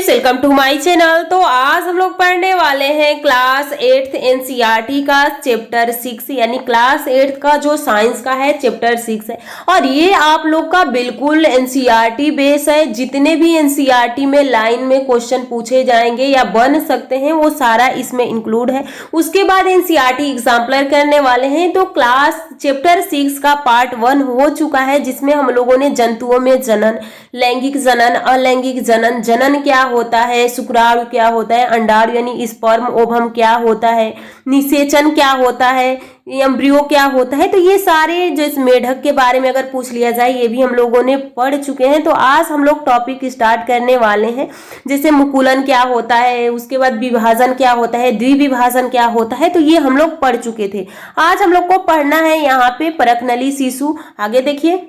Welcome to my channel. तो आज हम लोग पढ़ने वाले हैं क्लास 8th एनसीईआरटी का चैप्टर 6 यानी क्लास 8th का जो साइंस का है चैप्टर 6 है। और ये आप लोग का बिल्कुल एनसीईआरटी बेस है। जितने भी एनसीईआरटी में लाइन में क्वेश्चन पूछे जाएंगे या बन सकते हैं वो सारा इसमें इंक्लूड है। उसके बाद एनसीईआरटी एग्जाम्पलर करने वाले हैं। तो क्लास चैप्टर 6 का पार्ट 1 हो चुका है जिसमें हम लोगों ने जंतुओं में जनन, लैंगिक जनन, अलैंगिक जनन, जनन क्या होता है, शुक्राणु क्या होता है, अंडाणु यानी स्पर्म ओवम क्या होता है, निषेचन क्या होता है, एम्ब्रियो क्या होता है। तो ये सारे जो इस मेढक के बारे में अगर पूछ लिया जाए ये भी हम लोगों ने पढ़ चुके हैं। तो आज हम लोग टॉपिक स्टार्ट करने वाले हैं। जैसे मुकुलन क्या होता है, उसके बाद विभाजन क्या होता है, द्विविभाजन क्या होता है, तो ये हम लोग पढ़ चुके थे। आज हम लोग को पढ़ना है यहाँ पे परकनली शिशु। आगे देखिए,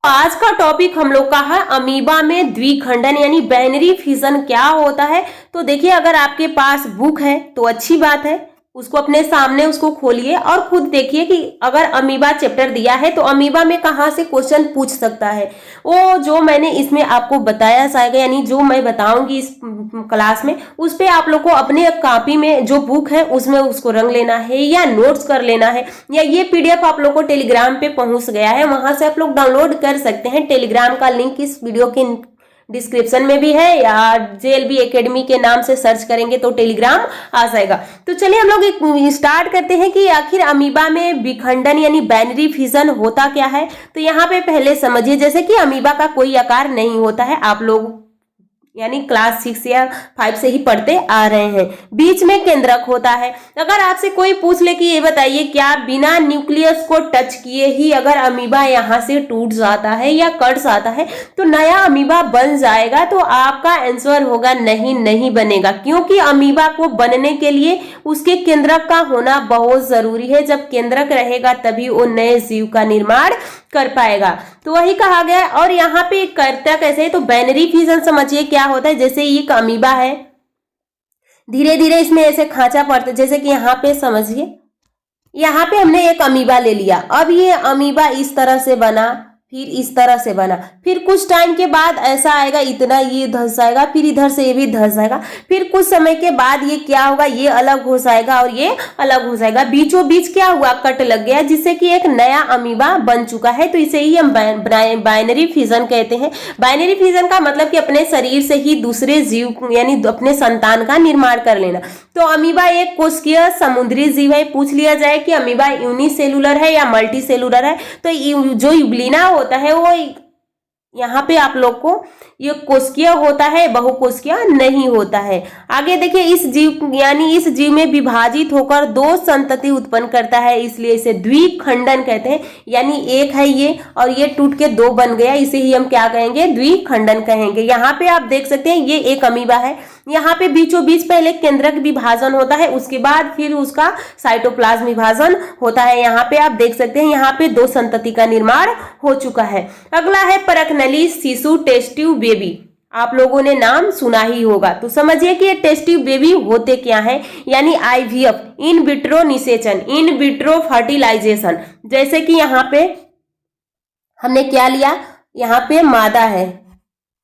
आज का टॉपिक हम लोग का है अमीबा में द्विखंडन यानी बाइनरी फिजन क्या होता है। तो देखिए, अगर आपके पास बुक है तो अच्छी बात है, उसको अपने सामने उसको खोलिए और खुद देखिए कि अगर अमीबा चैप्टर दिया है तो अमीबा में कहाँ से क्वेश्चन पूछ सकता है। वो जो मैंने इसमें आपको बताया जाएगा यानी जो मैं बताऊंगी इस क्लास में, उस पे आप लोग को अपने कॉपी में जो बुक है उसमें उसको रंग लेना है या नोट्स कर लेना है, या ये पीडीएफ आप लोग को टेलीग्राम पे पहुंच गया है, वहां से आप लोग डाउनलोड कर सकते हैं। टेलीग्राम का लिंक इस वीडियो के डिस्क्रिप्शन में भी है, या जेएलबी एकेडमी के नाम से सर्च करेंगे तो टेलीग्राम आ जाएगा। तो चलिए हम लोग स्टार्ट करते हैं कि आखिर अमीबा में विखंडन यानी बाइनरी फिजन होता क्या है। तो यहाँ पे पहले समझिए, जैसे कि अमीबा का कोई आकार नहीं होता है, आप लोग यानी क्लास 6 या 5 से ही पढ़ते आ रहे हैं। बीच में केंद्रक होता है। अगर आपसे कोई पूछ ले कि ये बताइए क्या बिना न्यूक्लियस को टच किए ही अगर अमीबा यहाँ से टूट जाता है या कट जाता है तो नया अमीबा बन जाएगा, तो आपका आंसर होगा नहीं, नहीं बनेगा। क्योंकि अमीबा को बनने के लिए उसके केंद्रक का होना बहुत जरूरी है। जब केंद्रक रहेगा तभी वो नए जीव का निर्माण कर पाएगा। तो वही कहा गया है। और यहाँ पे करता कैसे है, तो बाइनरी फिजन समझिए क्या होता है। जैसे ये एक अमीबा है, धीरे धीरे इसमें ऐसे खांचा पड़ता है। जैसे कि यहाँ पे समझिए, यहाँ पे हमने एक अमीबा ले लिया, अब ये अमीबा इस तरह से बना, फिर इस तरह से बना, फिर कुछ टाइम के बाद ऐसा आएगा, इतना ये धंस जाएगा, फिर इधर से ये भी धंस जाएगा, फिर कुछ समय के बाद ये क्या होगा, ये अलग हो जाएगा और ये अलग हो जाएगा। बीचों बीच क्या हुआ, कट लग गया, जिससे कि एक नया अमीबा बन चुका है। तो इसे ही हम बाइनरी फिजन कहते हैं। बाइनरी फिजन का मतलब कि अपने शरीर से ही दूसरे जीव यानी अपने संतान का निर्माण कर लेना। तो अमीबा एक कोशिकीय समुद्री जीव है। पूछ लिया जाए कि अमीबा यूनिसेलुलर है या मल्टी सेलुलर है, तो जो यूग्लिना होता है वो यहाँ पे आप लोग को ये कोशिकीय होता है, बहुकोशिकीय नहीं होता है। आगे देखिए, इस जीव यानी इस जीव में विभाजित होकर दो संतति उत्पन्न करता है, इसलिए इसे द्विखंडन कहते हैं। यानी एक है ये और ये टूट के दो बन गया, इसे ही हम क्या कहेंगे, द्विखंडन कहेंगे। यहाँ पे आप देख सकते हैं ये एक अमीबा है, यहाँ पे बीचों बीच पहले केंद्रक विभाजन होता है, उसके बाद फिर उसका साइटोप्लाज्म विभाजन होता है। यहाँ पे आप देख सकते हैं यहाँ पे दो संतति का निर्माण हो चुका है। अगला है परकनली शिशु, टेस्ट ट्यूब बेबी। आप लोगों ने नाम सुना ही होगा। तो समझिए कि ये टेस्ट ट्यूब बेबी होते क्या है, यानी आईवीएफ, इन विट्रो निषेचन, इन विट्रो फर्टिलाइजेशन। जैसे कि यहाँ पे हमने क्या लिया, यहाँ पे मादा है,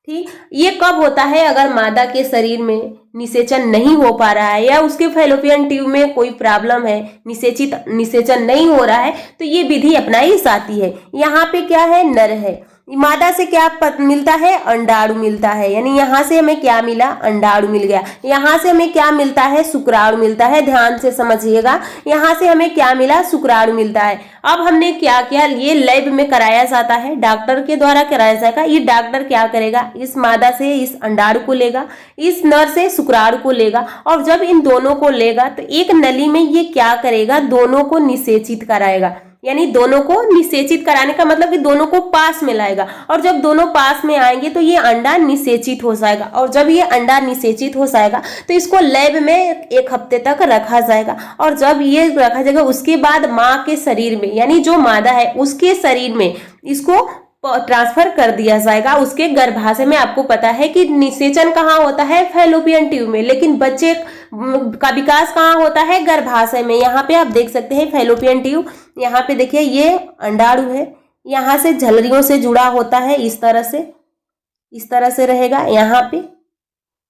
ठीक। ये कब होता है, अगर मादा के शरीर में निषेचन नहीं हो पा रहा है या उसके फैलोपियन ट्यूब में कोई प्रॉब्लम है, निषेचन नहीं हो रहा है, तो ये विधि अपनाई जाती है। यहाँ पे क्या है, नर है। मादा से क्या मिलता है, अंडाणु मिलता है। यानी यहाँ से हमें क्या मिला, अंडाणु मिल गया। यहाँ से हमें क्या मिलता है, शुक्राणु मिलता है। ध्यान से समझिएगा, यहाँ से हमें क्या मिला, शुक्राणु मिलता है। अब हमने क्या किया, ये लैब में कराया जाता है, डॉक्टर के द्वारा कराया जाएगा। ये डॉक्टर क्या करेगा, इस मादा से इस अंडाणु को लेगा, इस नर से शुक्राणु को लेगा, और जब इन दोनों को लेगा तो एक नली में ये क्या करेगा, दोनों को निषेचित कराएगा। यानी दोनों को निषेचित कराने का मतलब कि दोनों को पास में लाएगा, और जब दोनों पास में आएंगे तो ये अंडा निषेचित हो जाएगा। और जब ये अंडा निषेचित हो जाएगा तो इसको लैब में 1 हफ्ते तक रखा जाएगा, और जब ये रखा जाएगा उसके बाद माँ के शरीर में यानी जो मादा है उसके शरीर में इसको ट्रांसफर कर दिया जाएगा, उसके गर्भाशय में। आपको पता है कि निषेचन कहाँ होता है, फैलोपियन ट्यूब में, लेकिन बच्चे का विकास कहाँ होता है, गर्भाशय में। यहाँ पे आप देख सकते हैं फैलोपियन ट्यूब, यहाँ पे देखिए ये अंडाणु है, यहाँ से झलरियों से जुड़ा होता है, इस तरह से रहेगा। यहाँ पे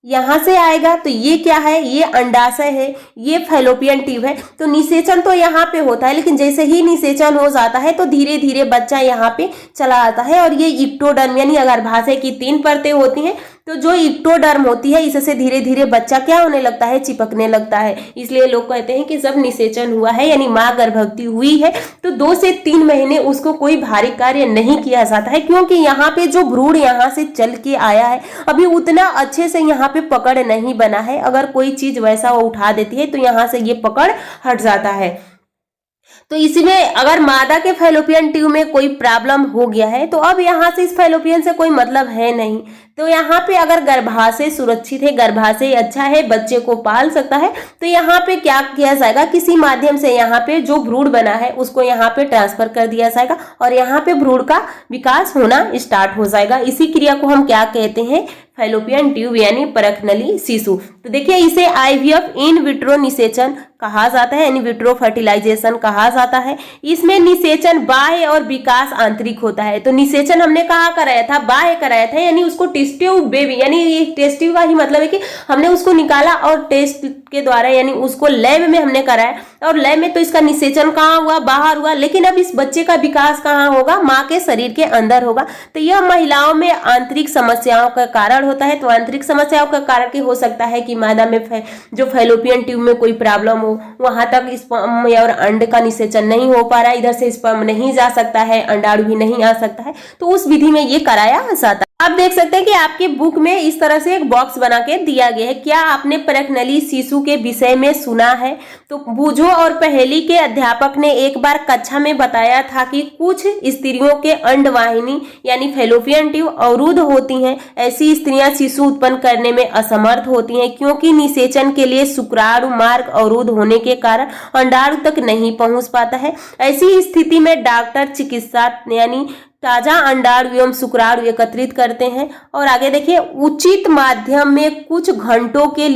यहाँ से आएगा। तो ये क्या है, ये अंडाशय है, ये फैलोपियन ट्यूब है। तो निषेचन तो यहाँ पे होता है, लेकिन जैसे ही निषेचन हो जाता है तो धीरे धीरे बच्चा यहाँ पे चला आता है। और ये इक्टोडर्म यानी गर्भाशय की 3 परतें होती हैं। तो जो इक्टोडर्म होती है, इससे धीरे धीरे बच्चा क्या होने लगता है, चिपकने लगता है। इसलिए लोग कहते हैं कि जब निषेचन हुआ है यानी माँ गर्भवती हुई है तो 2 से 3 महीने उसको कोई भारी कार्य नहीं किया जाता है, क्योंकि यहाँ पे जो भ्रूण यहाँ से चल के आया है अभी उतना अच्छे से यहाँ पे पकड़ नहीं बना है। अगर कोई चीज वैसा वो उठा देती है तो यहाँ से ये पकड़ हट जाता है। तो इसमें अगर मादा के फैलोपियन ट्यूब में कोई प्रॉब्लम हो गया है तो अब यहाँ से इस फैलोपियन से कोई मतलब है नहीं। तो यहाँ पे अगर गर्भाशय सुरक्षित है, गर्भाशय अच्छा है, बच्चे को पाल सकता है, तो यहाँ पे क्या किया जाएगा, किसी माध्यम से यहाँ पे जो भ्रूण बना है उसको यहाँ पे ट्रांसफर कर दिया जाएगा और यहाँ पे भ्रूण का विकास होना स्टार्ट हो जाएगा। इसी क्रिया को हम क्या कहते हैं, फैलोपियन ट्यूब यानी परखनली शिशु। तो देखिए इसे आईवीएफ इन विट्रो निषेचन कहा जाता है, इन विट्रो फर्टिलाइजेशन कहा जाता है। इसमें निषेचन बाह्य और विकास आंतरिक होता है। तो निषेचन हमने कहाँ कराया था, बाह्य कराया था, यानी उसको टेस्ट ट्यूब बेबी, यानी ये टेस्ट ट्यूब का ही मतलब है कि हमने उसको निकाला और टेस्ट के द्वारा यानी उसको लैब में हमने कराया। और लैब में तो इसका निषेचन कहाँ हुआ, बाहर हुआ, लेकिन अब इस बच्चे का विकास कहाँ होगा, माँ के शरीर के अंदर होगा। तो यह महिलाओं में आंतरिक समस्याओं का कारण होता है। तो आंतरिक समस्याओं का कारण क्या हो सकता है कि मादा में जो फैलोपियन ट्यूब में कोई प्रॉब्लम हो, वहां तक स्पर्म और अंड का निषेचन नहीं हो पा रहा है, इधर से स्पर्म नहीं जा सकता है, अंडाणु भी नहीं आ सकता है, तो उस विधि में ये कराया जाता है। आप देख सकते हैं कि आपकी बुक में इस तरह से एक बॉक्स बना के दिया गया है। क्या आपने परखनली शिशु के विषय में सुना है? तो बूझो और पहेली के अध्यापक ने एक बार कक्षा में बताया था कि कुछ स्त्रियों के अंडवाहिनी यानी फैलोपियन ट्यूब अवरुद्ध होती हैं। ऐसी स्त्रियां शिशु उत्पन्न करने में असमर्थ होती हैं, क्योंकि निषेचन के लिए शुक्राणु मार्ग अवरुद्ध होने के कारण अंडाणु तक नहीं पहुंच पाता है। ऐसी स्थिति में डॉक्टर चिकित्सा यानी ताजा अंडाणु एवं शुक्राणु एकत्रित करते हैं और आगे देखिए उचित माध्यम में कुछ घंटों के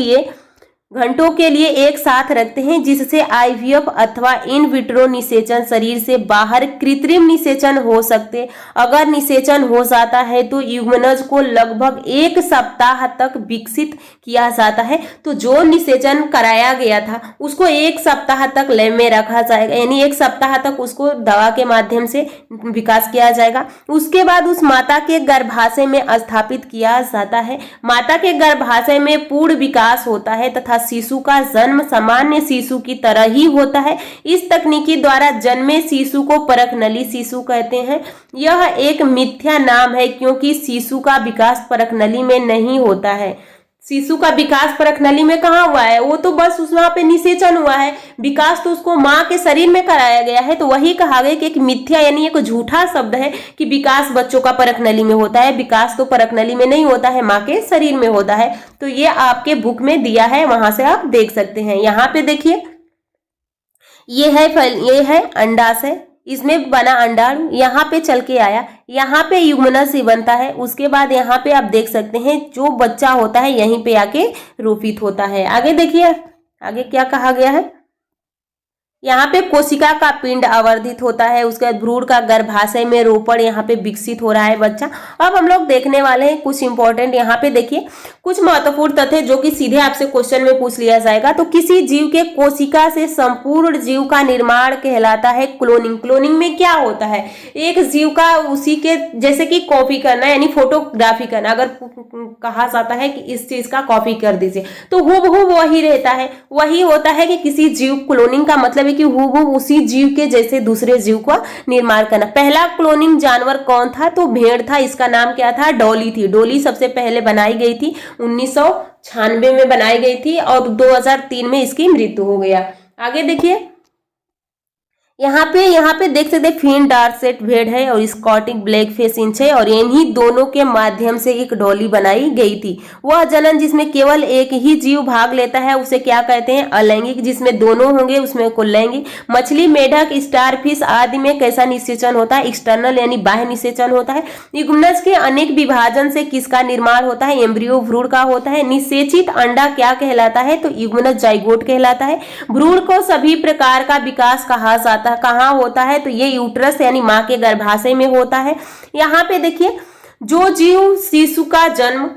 लिए एक साथ रखते हैं, जिससे आईवीएफ अथवा इन विट्रो निषेचन शरीर से बाहर कृत्रिम निषेचन हो सकते। अगर निषेचन हो जाता है तो युग्मनज को लगभग 1 सप्ताह तक विकसित किया जाता है। तो जो निषेचन कराया गया था उसको 1 सप्ताह तक लैब में रखा जाएगा, यानी 1 सप्ताह तक उसको दवा के माध्यम से विकास किया जाएगा। उसके बाद उस माता के गर्भाशय में स्थापित किया जाता है। माता के गर्भाशय में पूर्ण विकास होता है तथा शिशु का जन्म सामान्य शिशु की तरह ही होता है। इस तकनीकी द्वारा जन्मे शिशु को परखनली शिशु कहते हैं। यह एक मिथ्या नाम है, क्योंकि शिशु का विकास परखनली में नहीं होता है। शिशु का विकास परखनली में कहाँ हुआ है, वो तो बस उस वहां पे निषेचन हुआ है, विकास तो उसको माँ के शरीर में कराया गया है। तो वही कहा गया कि एक मिथ्या यानी एक झूठा शब्द है कि विकास बच्चों का परखनली में होता है। विकास तो परखनली में नहीं होता है, माँ के शरीर में होता है। तो ये आपके बुक में दिया है, वहां से आप देख सकते हैं। यहाँ पे देखिए ये है अंडाशय, इसमें बना अंडाणु, यहाँ पे चल के आया, यहाँ पे युग्मनज से बनता है। उसके बाद यहाँ पे आप देख सकते हैं जो बच्चा होता है यहीं पे आके रोपित होता है। आगे देखिए आगे क्या कहा गया है, यहाँ पे कोशिका का पिंड आवर्धित होता है। उसके बाद भ्रूण का गर्भाशय में रोपण यहाँ पे विकसित हो रहा है बच्चा। अब हम लोग देखने वाले हैं कुछ इंपॉर्टेंट, यहाँ पे देखिए कुछ महत्वपूर्ण तथ्य जो कि सीधे आपसे क्वेश्चन में पूछ लिया जाएगा। तो किसी जीव के कोशिका से संपूर्ण जीव का निर्माण कहलाता है क्लोनिंग। क्लोनिंग में क्या होता है, एक जीव का उसी के जैसे कि कॉपी करना यानी फोटोग्राफी करना। अगर कहा जाता है कि इस चीज का कॉपी कर दीजिए तो हूबहू वही रहता है, वही होता है कि किसी जीव क्लोनिंग का मतलब कि हूबहू उसी जीव के जैसे दूसरे जीव का निर्माण करना। पहला क्लोनिंग जानवर कौन था, तो भेड़ था। इसका नाम क्या था, डॉली थी। डॉली सबसे पहले बनाई गई थी 1996 में बनाई गई थी और 2003 में इसकी मृत्यु हो गया। आगे देखिए यहाँ पे देख सकते फिन डार्क सेट भेड़ है और स्कॉटिक ब्लैक फेस इंच है और इन्हीं दोनों के माध्यम से एक डॉली बनाई गई थी। वह जनन जिसमें केवल एक ही जीव भाग लेता है उसे क्या कहते हैं, अलैंगिक। जिसमें दोनों होंगे उसमें को लैंगिक। मछली, मेढक, स्टारफिश आदि में कैसा निषेचन होता है, एक्सटर्नल यानी बाह्य निषेचन होता है। युग्मनज के अनेक विभाजन से किसका निर्माण होता है, एम्ब्रियो भ्रूण का होता है। निषेचित अंडा क्या कहलाता है, तो युग्मनज जाइगोट कहलाता है। भ्रूण को सभी प्रकार का विकास कहा जाता है, कहाँ होता है, तो ये यूट्रस यानी माँ के गर्भाशय में होता है। यहाँ पे देखिए जो जीव शिशु का जन्म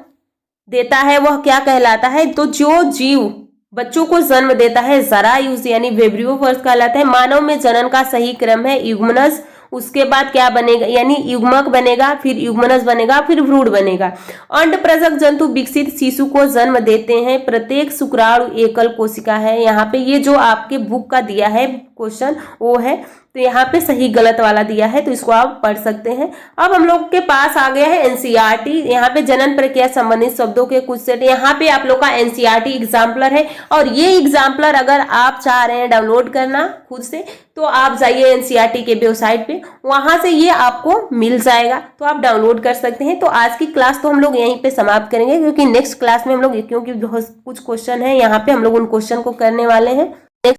देता है वह क्या कहलाता है? तो जो जीव बच्चों को जन्म देता है जरायुज यानी वेब्रियो फर्स्ट कहलाता है। मानव में जनन का सही क्रम है युग्मनज, उसके बाद क्या बनेगा यानी युग्मक बनेगा, फिर युग्मनज बनेगा, फिर भ्रूण बनेगा। अंडप्रजक जंतु विकसित शिशु को जन्म देते हैं। प्रत्येक शुक्राणु एकल कोशिका है। यहाँ पे ये जो आपके बुक का दिया है क्वेश्चन वो है, तो यहाँ पे सही गलत वाला दिया है, तो इसको आप पढ़ सकते हैं। अब हम लोग के पास आ गया है एनसीईआरटी। यहाँ पे जनन प्रक्रिया संबंधित शब्दों के कुछ सेट, यहाँ पे आप लोग का एनसीईआरटी एग्जाम्पलर है। और ये एग्जाम्पलर अगर आप चाह रहे हैं डाउनलोड करना खुद से, तो आप जाइए एनसीईआरटी के वेबसाइट पे, वहां से ये आपको मिल जाएगा, तो आप डाउनलोड कर सकते हैं। तो आज की क्लास तो हम लोग यहीं पे समाप्त करेंगे, क्योंकि नेक्स्ट क्लास में हम लोग, क्योंकि कुछ क्वेश्चन है यहाँ पे, हम लोग उन क्वेश्चन को करने वाले हैं।